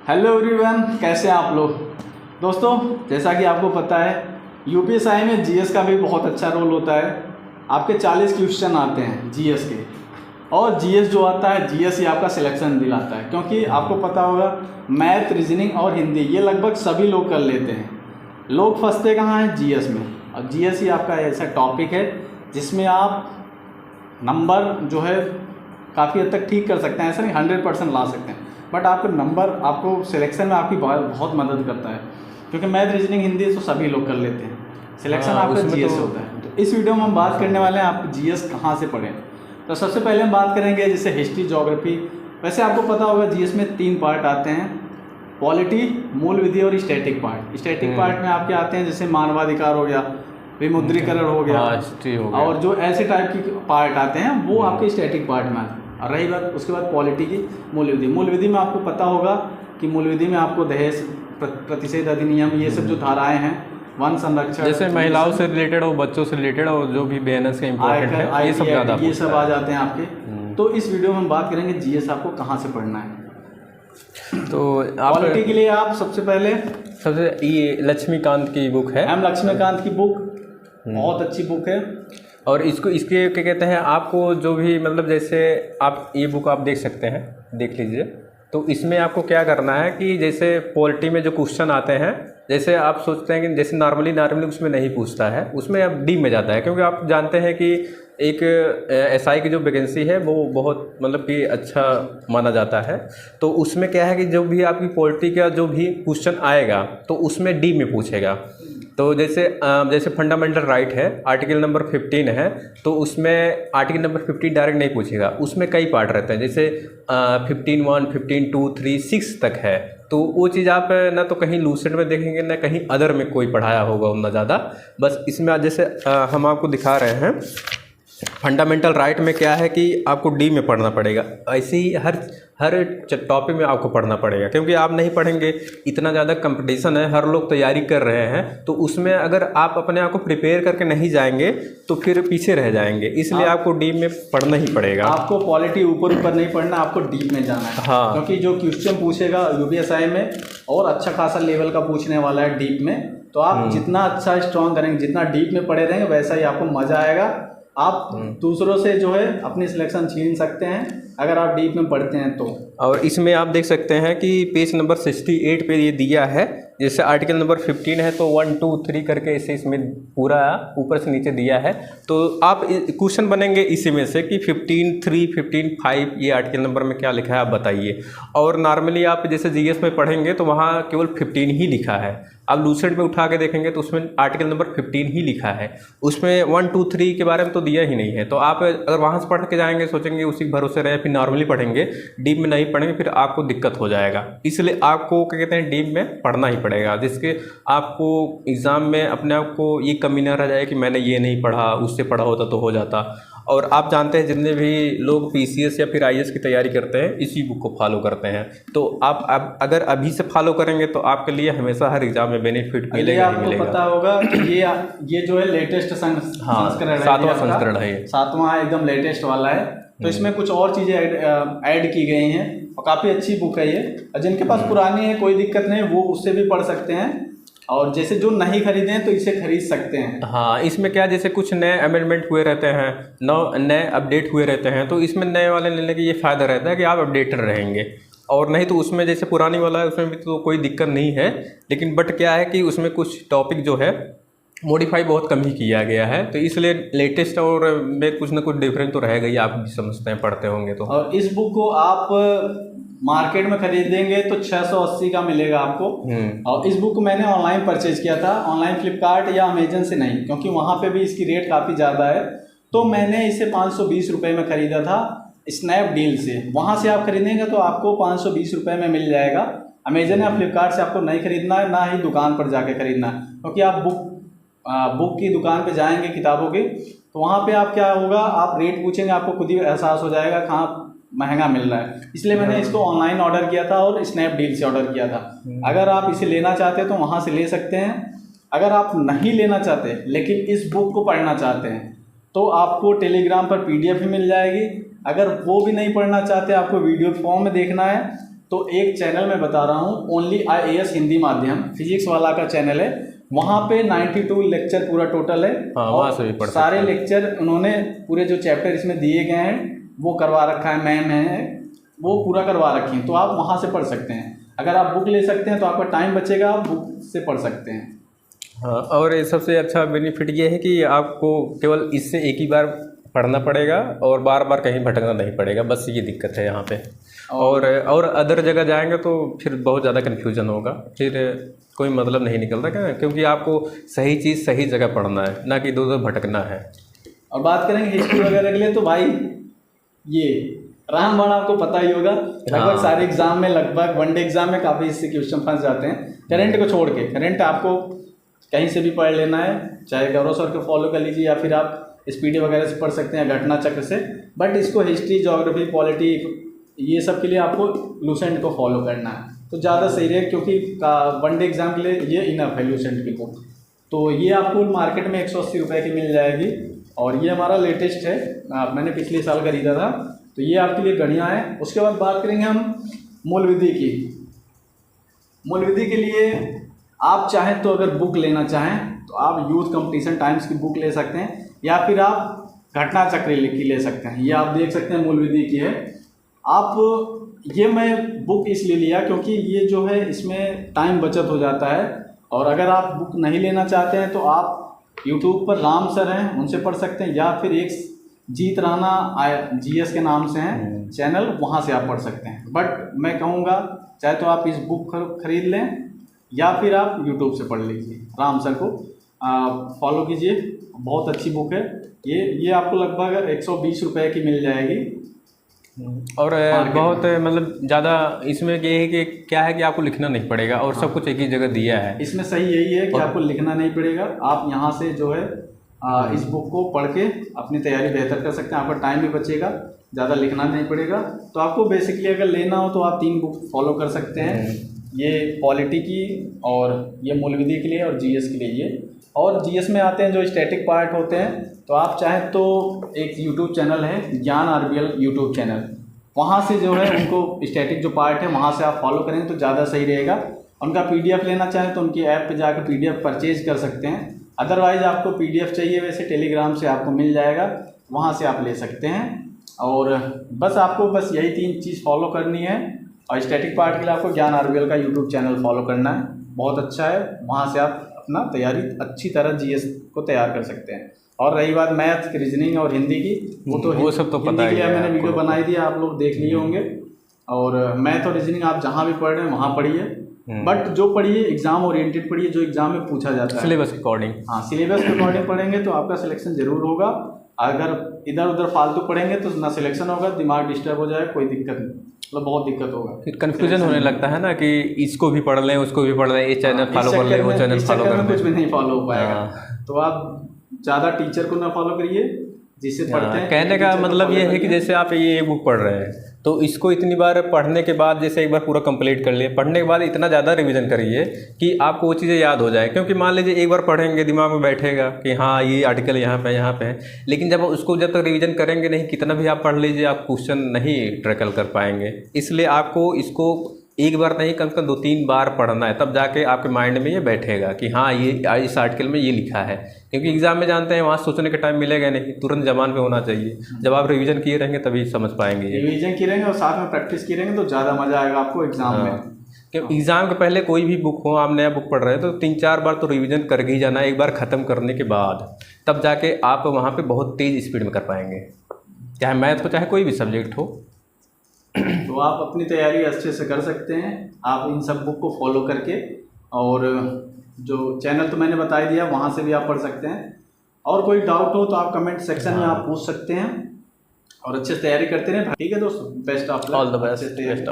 Hello everyone, कैसे हैं आप लोग। दोस्तों, जैसा कि आपको पता है यूपीएसआई में जीएस का भी बहुत अच्छा रोल होता है। आपके 40 क्वेश्चन आते हैं जीएस के, और जीएस जो आता है जीएस ही आपका सिलेक्शन दिलाता है, क्योंकि आपको पता होगा मैथ, रीजनिंग और हिंदी ये लगभग सभी लोग कर लेते हैं। लोग फंसते कहाँ हैं? जीएस में। और जीएस ही आपका ऐसा टॉपिक है जिसमें आप नंबर जो है काफ़ी हद तक ठीक कर सकते हैं। ऐसा नहीं 100% ला सकते हैं, बट आपके नंबर आपको सिलेक्शन में आपकी बहुत मदद करता है, क्योंकि मैथ, रीजनिंग, हिंदी तो सभी लोग कर लेते हैं। सिलेक्शन आपका जीएस से होता है। तो इस वीडियो में हम बात करने वाले हैं आप जीएस कहाँ से पढ़ें। तो सबसे पहले हम बात करेंगे जैसे हिस्ट्री, ज्योग्राफी। वैसे आपको पता होगा जीएस में 3 पार्ट आते हैं, पॉलिटी, मूल विधि और स्टैटिक पार्ट। स्टैटिक पार्ट में आपके आते हैं जैसे मानवाधिकार हो गया, विमुद्रीकरण हो गया, हिस्ट्री हो गया, और जो ऐसे टाइप की पार्ट आते हैं वो आपके स्टैटिक पार्ट में आते हैं। और रही बात उसके बाद पॉलिटी की, मूल विधि। मूल विधि में आपको पता होगा कि मूल विधि में आपको दहेज प्रतिषेध अधिनियम, ये सब जो धाराएं हैं, वन संरक्षण, जैसे महिलाओं से रिलेटेड हो, बच्चों से रिलेटेड और जो भी बेनस के इम्पोर्टेंट है, ये सब ज़्यादा ये सब आ जाते हैं आपके। तो इस वीडियो में हम बात करेंगे जीएस आपको कहाँ से पढ़ना है। तो पॉलिटी के लिए आप सबसे ये लक्ष्मीकांत की बुक है, एम लक्ष्मीकांत की बुक बहुत अच्छी बुक है। और इसके क्या कहते हैं, आपको जो भी मतलब जैसे आप ये बुक आप देख सकते हैं, देख लीजिए। तो इसमें आपको क्या करना है कि जैसे पॉलिटी में जो क्वेश्चन आते हैं, जैसे आप सोचते हैं कि जैसे नॉर्मली उसमें नहीं पूछता है, उसमें अब डी में जाता है, क्योंकि आप जानते हैं कि एक एसआई की जो वैकेंसी है वो बहुत मतलब कि अच्छा माना जाता है। तो उसमें क्या है कि जो भी आपकी पॉलिटी का जो भी क्वेश्चन आएगा तो उसमें डी में पूछेगा। तो जैसे फंडामेंटल राइट है, आर्टिकल नंबर 15 है, तो उसमें आर्टिकल नंबर 15 डायरेक्ट नहीं पूछेगा, उसमें कई पार्ट रहते हैं, जैसे 15(1), 15(2), 3, 6 तक है। तो वो चीज़ आप ना तो कहीं लूसेंट में देखेंगे ना कहीं अदर में कोई पढ़ाया होगा उतना ज़्यादा। बस इसमें आज जैसे हम आपको दिखा रहे हैं फंडामेंटल राइट में क्या है कि आपको डी में पढ़ना पड़ेगा। ऐसे ही हर टॉपिक में आपको पढ़ना पड़ेगा, क्योंकि आप नहीं पढ़ेंगे, इतना ज़्यादा कंपटीशन है, हर लोग तैयारी कर रहे हैं। तो उसमें अगर आप अपने आप को प्रिपेयर करके नहीं जाएंगे तो फिर पीछे रह जाएंगे, इसलिए आपको डीप में पढ़ना ही पड़ेगा। आपको पॉलिटी ऊपर नहीं पढ़ना, आपको डीप में जाना है। हाँ, क्योंकि जो क्वेश्चन पूछेगा यूपीएसआई में और अच्छा खासा लेवल का पूछने वाला है डीप में। तो आप जितना अच्छा स्ट्रॉन्ग करेंगे, जितना डीप में पढ़े रहेंगे, वैसा ही आपको मज़ा आएगा। आप दूसरों से जो है अपनी सिलेक्शन छीन सकते हैं अगर आप डीप में पढ़ते हैं तो। और इसमें आप देख सकते हैं कि पेज नंबर 68 पे ये दिया है, जैसे आर्टिकल नंबर 15 है तो 1, 2, 3 करके इसे इसमें पूरा ऊपर से नीचे दिया है। तो आप क्वेश्चन बनेंगे इसी में से कि 15(3), 15(5) ये आर्टिकल नंबर में क्या लिखा है आप बताइए। और नॉर्मली आप जैसे जीएस में पढ़ेंगे तो वहाँ केवल 15 ही लिखा है। आप लूसेंट में उठा के देखेंगे तो उसमें आर्टिकल नंबर 15 ही लिखा है, उसमें 1, 2, 3 के बारे में तो दिया ही नहीं है। तो आप अगर वहाँ से पढ़ के जाएंगे, सोचेंगे उसी भरोसे रहे, फिर नॉर्मली पढ़ेंगे, डीप में नहीं पढ़ेंगे, फिर आपको दिक्कत हो जाएगा। इसलिए आपको क्या कहते हैं, डीप में पढ़ना ही पड़ेगा, जिसके आपको एग्ज़ाम में अपने आप को ये कमी ना रह जाए कि मैंने ये नहीं पढ़ा, उससे पढ़ा होता तो हो जाता। और आप जानते हैं जितने भी लोग पीसीएस या फिर आईएएस की तैयारी करते हैं इसी बुक को फॉलो करते हैं। तो आप अगर अभी से फॉलो करेंगे तो आपके लिए हमेशा हर एग्जाम में बेनिफिट मिलेगा ही मिलेगा। आपको पता होगा कि ये जो है लेटेस्ट संस्करण है, 7वां संस्करण है, 7वां एकदम लेटेस्ट वाला है। तो इसमें कुछ और चीज़ें ऐड की गई हैं और काफ़ी अच्छी बुक है ये। जिनके पास पुरानी है कोई दिक्कत नहीं, वो उससे भी पढ़ सकते हैं, और जैसे जो नहीं खरीदे हैं तो इसे खरीद सकते हैं। हाँ, इसमें क्या जैसे कुछ नए अमेंडमेंट हुए रहते हैं, नए अपडेट हुए रहते हैं, तो इसमें नए वाले लेने का ये फ़ायदा रहता है कि आप अपडेटेड रहेंगे। और नहीं तो उसमें जैसे पुरानी वाला है उसमें भी तो कोई दिक्कत नहीं है, लेकिन बट क्या है कि उसमें कुछ टॉपिक जो है मॉडिफाई बहुत कम ही किया गया है। तो इसलिए लेटेस्ट और में कुछ ना कुछ डिफरेंस तो रहेगा ही, आप भी समझते हैं, पढ़ते होंगे तो। और इस बुक को आप मार्केट में खरीदेंगे तो 680 का मिलेगा आपको। और इस बुक को मैंने ऑनलाइन परचेज किया था, ऑनलाइन फ्लिपकार्ट या अमेजन से नहीं, क्योंकि वहाँ पे भी इसकी रेट काफ़ी ज़्यादा है। तो मैंने इसे 520 रुपये में ख़रीदा था स्नैपडील से। वहाँ से आप खरीदेंगे तो आपको 520 रुपये में मिल जाएगा। अमेजन या फ्लिपकार्ट से आपको नहीं खरीदना है, ना ही दुकान पर जाके खरीदना है, क्योंकि आप बुक की दुकान पे जाएंगे किताबों की, तो वहाँ पे आप क्या होगा, आप रेट पूछेंगे, आपको खुद ही एहसास हो जाएगा कहाँ महंगा मिल रहा है। इसलिए मैंने इसको ऑनलाइन ऑर्डर किया था और स्नैपडील से ऑर्डर किया था। अगर आप इसे लेना चाहते हैं तो वहाँ से ले सकते हैं। अगर आप नहीं लेना चाहते लेकिन इस बुक को पढ़ना चाहते हैं तो आपको टेलीग्राम पर PDF भी मिल जाएगी। अगर वो भी नहीं पढ़ना चाहते, आपको वीडियो फॉर्म में देखना है, तो एक चैनल मैं बता रहा हूँ, ओनली IAS हिंदी माध्यम फिजिक्स वाला का चैनल है, वहाँ पे 92 लेक्चर पूरा टोटल है। हाँ, वहाँ से भी पढ़ सकते सारे हैं। लेक्चर उन्होंने पूरे जो चैप्टर इसमें दिए गए हैं वो करवा रखा है, मैम है वो पूरा करवा रखी हैं, तो आप वहाँ से पढ़ सकते हैं। अगर आप बुक ले सकते हैं तो आपका टाइम बचेगा, आप बुक से पढ़ सकते हैं। हाँ, और ये सबसे अच्छा बेनिफिट ये है कि आपको केवल इससे एक ही बार पढ़ना पड़ेगा और बार बार कहीं भटकना नहीं पड़ेगा, बस ये दिक्कत है यहाँ पे। और अदर जगह जाएंगे तो फिर बहुत ज़्यादा कन्फ्यूजन होगा, फिर कोई मतलब नहीं निकलता क्या, क्योंकि आपको सही चीज़ सही जगह पढ़ना है, ना कि इधर उधर भटकना है। और बात करेंगे हिस्ट्री वगैरह के लिए तो भाई ये रामबाण आपको पता ही होगा, लगभग सारे एग्जाम में, लगभग वनडे एग्जाम में काफ़ी इससे क्वेश्चन फंस जाते हैं। करंट को छोड़ के, करंट आपको कहीं से भी पढ़ लेना है, चाहे गौरव सर को फॉलो कर लीजिए या फिर आप स्पीडी वगैरह से पढ़ सकते हैं, घटना चक्र से। बट इसको हिस्ट्री, ज्योग्राफी, पॉलिटी, ये सब के लिए आपको लूसेंट को फॉलो करना है तो ज़्यादा सही रहेगा, क्योंकि वनडे एग्जाम के लिए ये इनफ है लूसेंट की बुक। तो ये आपको मार्केट में 180 रुपये की मिल जाएगी और ये हमारा लेटेस्ट है, मैंने पिछले साल खरीदा था, तो ये आपके लिए बढ़िया है। उसके बाद बात करेंगे हम मूल विधि की। मूल विधि के लिए आप चाहें तो अगर बुक लेना चाहें तो आप यूथ कंपटीशन टाइम्स की बुक ले सकते हैं या फिर आप घटना चक्र की ले सकते हैं। ये आप देख सकते हैं मूल विधि की है। आप ये मैं बुक इसलिए लिया क्योंकि ये जो है इसमें टाइम बचत हो जाता है, और अगर आप बुक नहीं लेना चाहते हैं तो आप यूट्यूब पर राम सर हैं उनसे पढ़ सकते हैं, या फिर एक जीत राणा GS के नाम से हैं चैनल, वहाँ से आप पढ़ सकते हैं। बट मैं कहूँगा चाहे तो आप इस बुक खरीद लें या फिर आप यूट्यूब से पढ़ लीजिए, राम सर को फॉलो कीजिए, बहुत अच्छी बुक है ये आपको लगभग 120 रुपये की मिल जाएगी। और बहुत मतलब ज़्यादा इसमें ये है कि क्या है कि आपको लिखना नहीं पड़ेगा और सब कुछ एक ही जगह दिया है। इसमें सही यही है कि आपको लिखना नहीं पड़ेगा, आप यहाँ से जो है इस बुक को पढ़ के अपनी तैयारी बेहतर कर सकते हैं, आपका टाइम भी बचेगा, ज़्यादा लिखना नहीं पड़ेगा। तो आपको बेसिकली अगर लेना हो तो आप 3 बुक फॉलो कर सकते हैं, ये पॉलिटी की और ये मूल विधि के लिए और GS के लिए ये। और GS में आते हैं जो स्टैटिक पार्ट होते हैं, तो आप चाहें तो एक यूट्यूब चैनल है ज्ञान RBL यूट्यूब चैनल, वहाँ से जो है उनको स्टैटिक जो पार्ट है वहाँ से आप फॉलो करेंगे तो ज़्यादा सही रहेगा। उनका PDF लेना चाहें तो उनकी ऐप पे जाकर PDF परचेज कर सकते हैं, अदरवाइज़ आपको PDF चाहिए वैसे टेलीग्राम से आपको मिल जाएगा, वहाँ से आप ले सकते हैं। और बस आपको बस यही 3 चीज़ फॉलो करनी है। और स्टैटिक पार्ट के लिए आपको ज्ञान RBL का यूट्यूब चैनल फॉलो करना है, बहुत अच्छा है, वहाँ से आप अपना तैयारी अच्छी तरह GS को तैयार कर सकते हैं। और रही बात मैथ, रीजनिंग और हिंदी की, वो सब तो पता ही है, मैंने वीडियो बनाई थी, आप लोग देख लिए होंगे। और मैथ और रीजनिंग आप जहाँ भी पढ़ रहे हैं वहाँ पढ़िए, बट जो पढ़िए एग्जाम ओरिएंटेड पढ़िए, जो एग्जाम में पूछा जाता है सिलेबस के अकॉर्डिंग। हाँ, सिलेबस के अकॉर्डिंग पढ़ेंगे तो आपका सिलेक्शन जरूर होगा। अगर इधर उधर फालतू पढ़ेंगे तो ना सिलेक्शन होगा, दिमाग डिस्टर्ब हो जाए, कोई दिक्कत नहीं, मतलब बहुत दिक्कत होगा, फिर कन्फ्यूजन होने लगता है ना कि इसको भी पढ़ लें उसको भी पढ़ लें, ये चैनल फॉलो कर लें वो चैनल फॉलो कर लें, कुछ भी नहीं फॉलो हो पाएगा। तो आप ज़्यादा टीचर को ना फॉलो करिए जिससे पढ़ते हैं। कहने का मतलब ये है कि जैसे आप ये बुक पढ़ रहे हैं तो इसको इतनी बार पढ़ने के बाद, जैसे एक बार पूरा कंप्लीट कर लिए, पढ़ने के बाद इतना ज़्यादा रिवीजन करिए कि आपको वो चीज़ें याद हो जाए। क्योंकि मान लीजिए एक बार पढ़ेंगे दिमाग में बैठेगा कि हाँ ये आर्टिकल यहाँ पे है, लेकिन जब उसको जब तक रिवीजन करेंगे नहीं, कितना भी आप पढ़ लीजिए आप क्वेश्चन नहीं ट्रैकल कर पाएंगे। इसलिए आपको इसको एक बार नहीं कम से कम 2-3 बार पढ़ना है, तब जाके आपके माइंड में ये बैठेगा कि हाँ ये इस आर्टिकल में ये लिखा है। क्योंकि एग्जाम में जानते हैं वहाँ सोचने का टाइम मिलेगा नहीं, तुरंत जबान पे होना चाहिए। जब आप रिवीजन किए रहेंगे तभी समझ पाएंगे, रिवीजन किए रहेंगे और साथ में प्रैक्टिस किए रहेंगे तो ज़्यादा मज़ा आएगा आपको एग्जाम में। क्योंकि एग्ज़ाम के पहले कोई भी बुक हो, आप नया बुक पढ़ रहे हैं तो 3-4 बार तो रिवीजन कर ही जाना है, एक बार ख़त्म करने के बाद, तब जाके आप वहाँ पे बहुत तेज़ स्पीड में कर पाएंगे, चाहे मैथ हो चाहे कोई भी सब्जेक्ट हो। तो आप अपनी तैयारी अच्छे से कर सकते हैं, आप इन सब बुक को फॉलो करके। और जो चैनल तो मैंने बता दिया, वहाँ से भी आप पढ़ सकते हैं। और कोई डाउट हो तो आप कमेंट सेक्शन में आप पूछ सकते हैं और अच्छे से तैयारी करते रहें। ठीक है दोस्तों, best of luck, all the best.